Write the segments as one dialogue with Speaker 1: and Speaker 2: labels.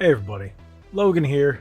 Speaker 1: Hey everybody, Logan here.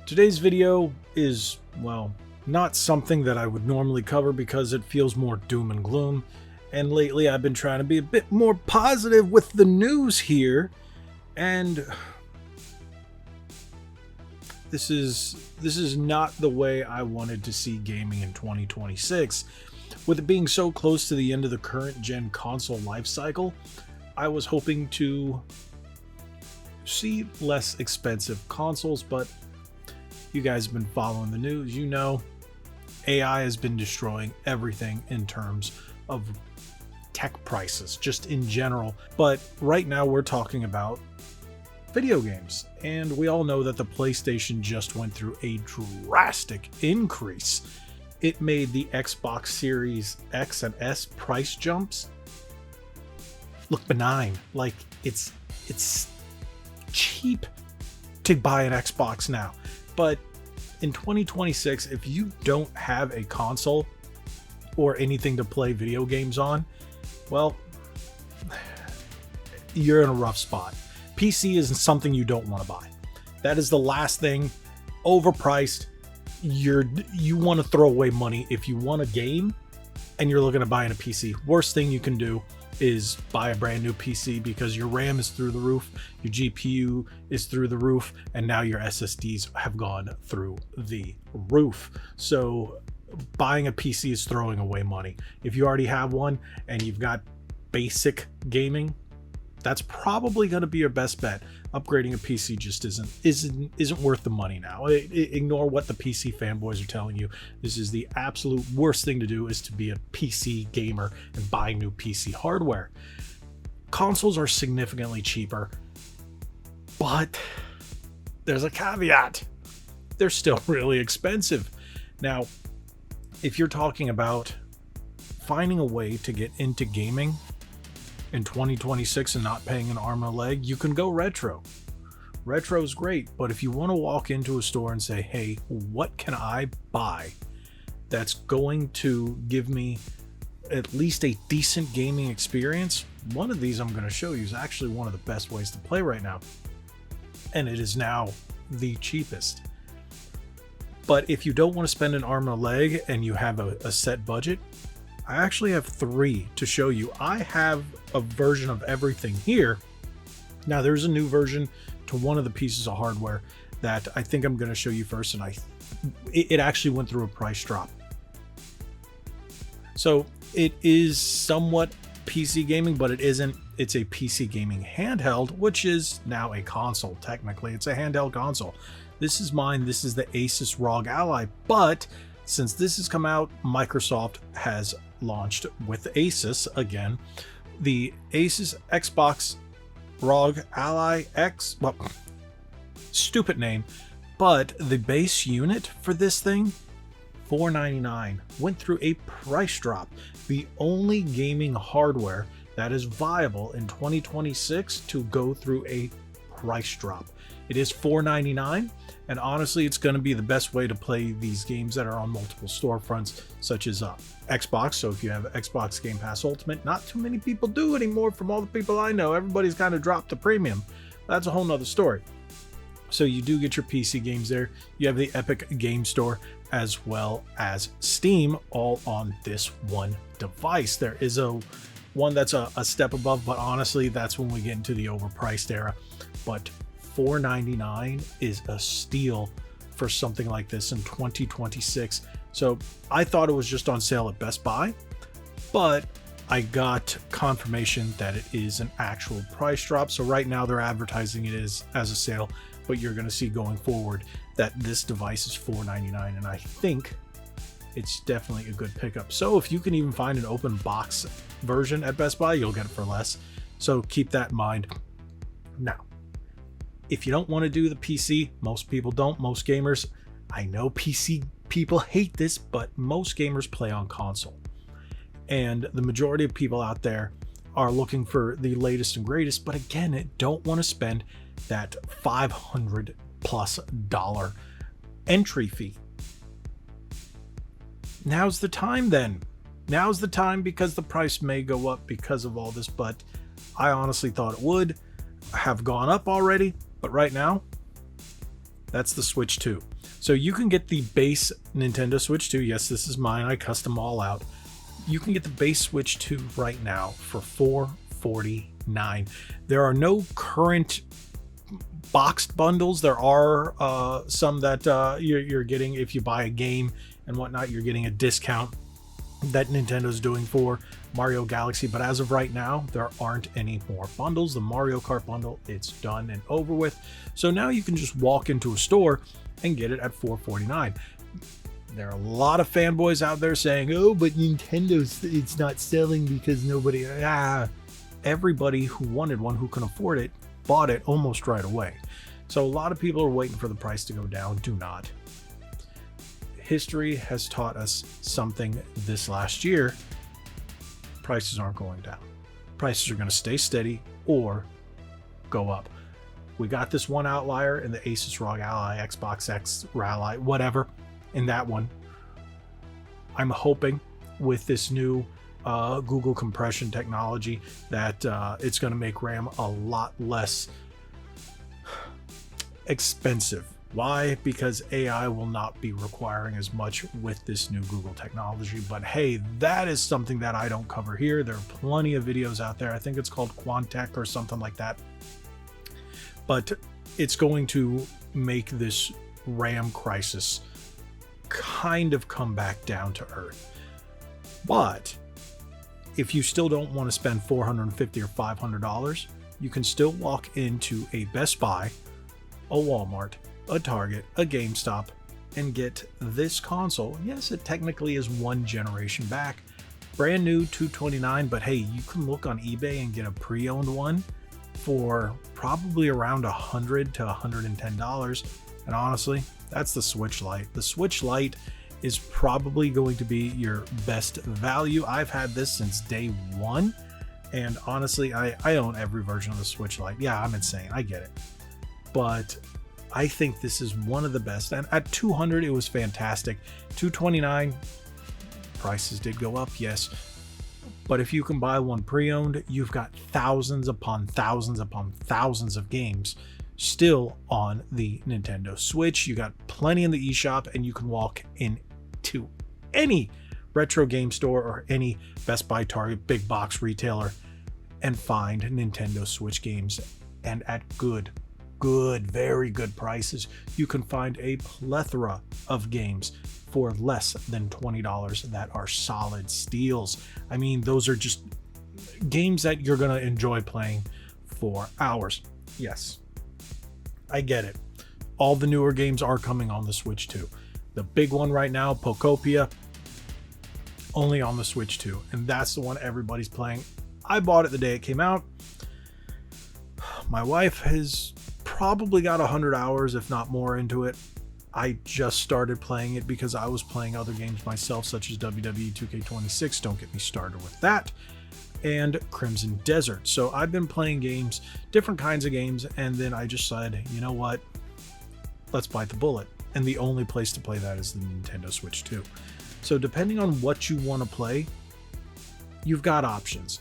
Speaker 1: Today's video is, well, not something that I would normally cover because it feels more doom and gloom, and lately I've been trying to be a bit more positive with the news here, and this is not the way I wanted to see gaming in 2026. With it being so close to the end of the current gen console life cycle, I was hoping to see less expensive consoles, but you guys have been following the news. You know, AI has been destroying everything in terms of tech prices, just in general. But right now we're talking about video games, and we all know that the PlayStation just went through a drastic increase. It made the Xbox Series X and S price jumps look benign. Like it's cheap to buy an Xbox now. But in 2026, if you don't have a console or anything to play video games on, well, you're in a rough spot. PC isn't something you don't want to buy. That is the last thing. Overpriced. You want to throw away money if you want a game and you're looking at buying a PC. Worst thing you can do is buy a brand new PC because your RAM is through the roof, your GPU is through the roof, and now your SSDs have gone through the roof. So buying a PC is throwing away money. If you already have one and you've got basic gaming, that's probably going to be your best bet. Upgrading a PC just isn't worth the money now. Ignore what the PC fanboys are telling you. This is the absolute worst thing to do, is to be a PC gamer and buy new PC hardware. Consoles are significantly cheaper, but there's a caveat. They're still really expensive. Now, if you're talking about finding a way to get into gaming in 2026 and not paying an arm and a leg, you can go retro. Retro is great, but if you want to walk into a store and say, hey, what can I buy that's going to give me at least a decent gaming experience, one of these I'm going to show you is actually one of the best ways to play right now, and it is now the cheapest. But if you don't want to spend an arm and a leg and you have a set budget, I actually have three to show you. I have a version of everything here. Now there's a new version to one of the pieces of hardware that I think I'm going to show you first, and it actually went through a price drop. So it is somewhat PC gaming, but it isn't. It's a PC gaming handheld, which is now a console. Technically, it's a handheld console. This is mine. This is the Asus ROG Ally, but since this has come out, Microsoft has launched with Asus again the Asus Xbox ROG Ally X. Well, stupid name, but the base unit for this thing, $499, went through a price drop. The only gaming hardware that is viable in 2026 to go through a price drop. It is $499, and honestly, it's going to be the best way to play these games that are on multiple storefronts, such as Xbox. So if you have Xbox Game Pass Ultimate, not too many people do anymore from all the people I know. Everybody's kind of dropped the premium. That's a whole nother story. So you do get your PC games there. You have the Epic Game Store as well as Steam, all on this one device. There is one that's a step above, but honestly, that's when we get into the overpriced era. But $499 is a steal for something like this in 2026. So I thought it was just on sale at Best Buy, but I got confirmation that it is an actual price drop. So right now they're advertising it as a sale, but you're going to see going forward that this device is $499, and I think it's definitely a good pickup. So if you can even find an open box version at Best Buy, you'll get it for less. So keep that in mind. Now, if you don't want to do the PC, most people don't, most gamers, I know PC people hate this, but most gamers play on console. And the majority of people out there are looking for the latest and greatest, but again, don't want to spend that $500+ entry fee. Now's the time then. Now's the time, because the price may go up because of all this, but I honestly thought it would have gone up already. But right now, That's the Switch 2. So you can get the base Nintendo Switch 2. Yes, this is mine. I custom all out. You can get the base Switch 2 right now for $449. There are no current boxed bundles. There are some that you're getting if you buy a game and whatnot. You're getting a discount that Nintendo's doing for Mario Galaxy, but as of right now, there aren't any more bundles. The Mario Kart bundle, it's done and over with. So now you can just walk into a store and get it at $449. There are a lot of fanboys out there saying, oh, but Nintendo's, it's not selling because nobody, everybody who wanted one, who can afford it, bought it almost right away. So a lot of people are waiting for the price to go down. Do not. History has taught us something this last year. Prices aren't going down. Prices are going to stay steady or go up. We got this one outlier in the Asus ROG Ally, Xbox X Ally, whatever, in that one. I'm hoping with this new Google compression technology that it's going to make RAM a lot less expensive. Why? Because AI will not be requiring as much with this new Google technology. But hey, that is something that I don't cover here. There are plenty of videos out there. I think it's called Quantech or something like that. But it's going to make this RAM crisis kind of come back down to earth. But if you still don't want to spend $450 or $500, you can still walk into a Best Buy, a Walmart, a Target, a GameStop, and get this console. Yes, it technically is one generation back, brand new, $229, but hey, you can look on eBay and get a pre-owned one for probably around $100 to $110. And honestly, that's the Switch Lite. The Switch Lite is probably going to be your best value. I've had this since day one, and honestly, I own every version of the Switch Lite. Yeah, I'm insane, I get it, but I think this is one of the best. And at $200, it was fantastic. $229, prices did go up, yes. But if you can buy one pre-owned, you've got thousands upon thousands upon thousands of games still on the Nintendo Switch. You got plenty in the eShop, and you can walk into any retro game store or any Best Buy, Target, big box retailer and find Nintendo Switch games, and at good, very good prices. You can find a plethora of games for less than $20 that are solid steals. I mean, those are just games that you're going to enjoy playing for hours. Yes, I get it. All the newer games are coming on the Switch 2. The big one right now, Pokopia, only on the Switch 2, and that's the one everybody's playing. I bought it the day it came out. My wife has probably got 100 hours, if not more, into it. I just started playing it because I was playing other games myself, such as WWE 2K26. Don't get me started with that. And Crimson Desert. So I've been playing games, different kinds of games, and then I just said, you know what? Let's bite the bullet. And the only place to play that is the Nintendo Switch 2. So depending on what you want to play, you've got options.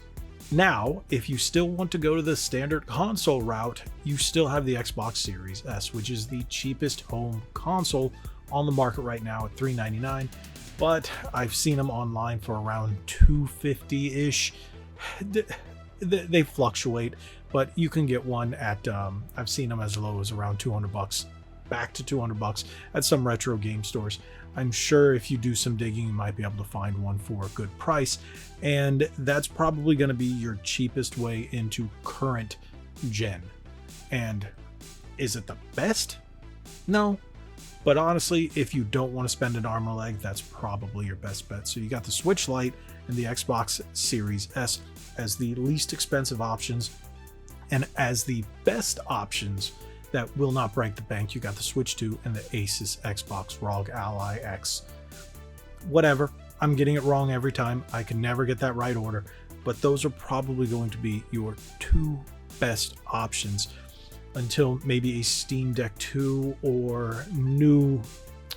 Speaker 1: Now, if you still want to go to the standard console route, you still have the Xbox Series S, which is the cheapest home console on the market right now at $399. But I've seen them online for around $250-ish. They fluctuate, but you can get one at, I've seen them as low as around $200, back to $200 at some retro game stores. I'm sure if you do some digging, you might be able to find one for a good price. And that's probably going to be your cheapest way into current gen. And is it the best? No. But honestly, if you don't want to spend an arm or leg, that's probably your best bet. So you got the Switch Lite and the Xbox Series S as the least expensive options. And as the best options that will not break the bank, you got the Switch 2 and the Asus Xbox ROG Ally X. Whatever, I'm getting it wrong every time. I can never get that right order, but those are probably going to be your two best options until maybe a Steam Deck 2 or new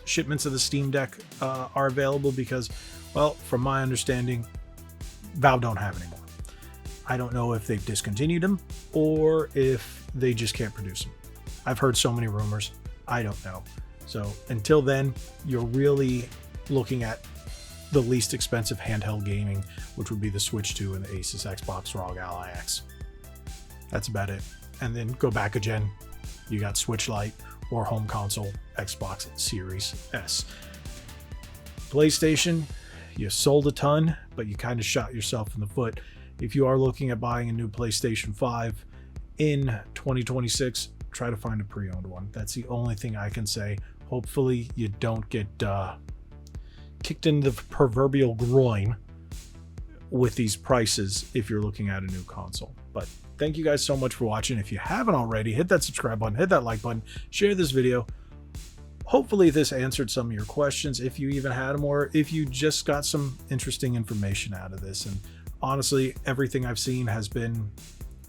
Speaker 1: shipments of the Steam Deck are available, because, well, from my understanding, Valve don't have any more. I don't know if they've discontinued them or if they just can't produce them. I've heard so many rumors. I don't know. So until then, you're really looking at the least expensive handheld gaming, which would be the Switch 2 and the Asus Xbox ROG Ally X. That's about it. And then go back a gen, you got Switch Lite or home console Xbox Series S. PlayStation, you sold a ton, but you kind of shot yourself in the foot. If you are looking at buying a new PlayStation 5 in 2026, try to find a pre-owned one. That's the only thing I can say. Hopefully you don't get kicked in the proverbial groin with these prices if you're looking at a new console. But thank you guys so much for watching. If you haven't already, hit that subscribe button, hit that like button, share this video. Hopefully this answered some of your questions, if you even had them, or if you just got some interesting information out of this. And honestly, everything I've seen has been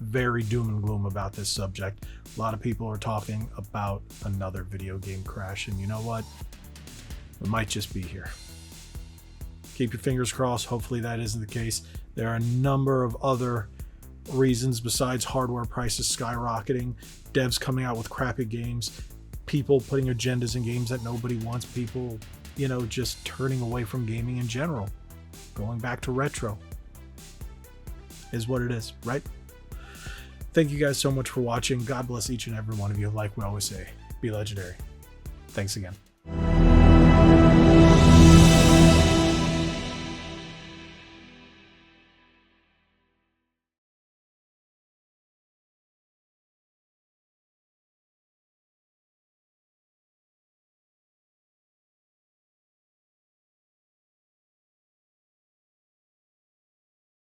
Speaker 1: very doom and gloom about this subject. A lot of people are talking about another video game crash, and you know what? It might just be here. Keep your fingers crossed. Hopefully that isn't the case. There are a number of other reasons besides hardware prices skyrocketing, devs coming out with crappy games, people putting agendas in games that nobody wants, people, you know, just turning away from gaming in general. Going back to retro is what it is, right? Thank you guys so much for watching. God bless each and every one of you. Like we always say, be legendary. Thanks again.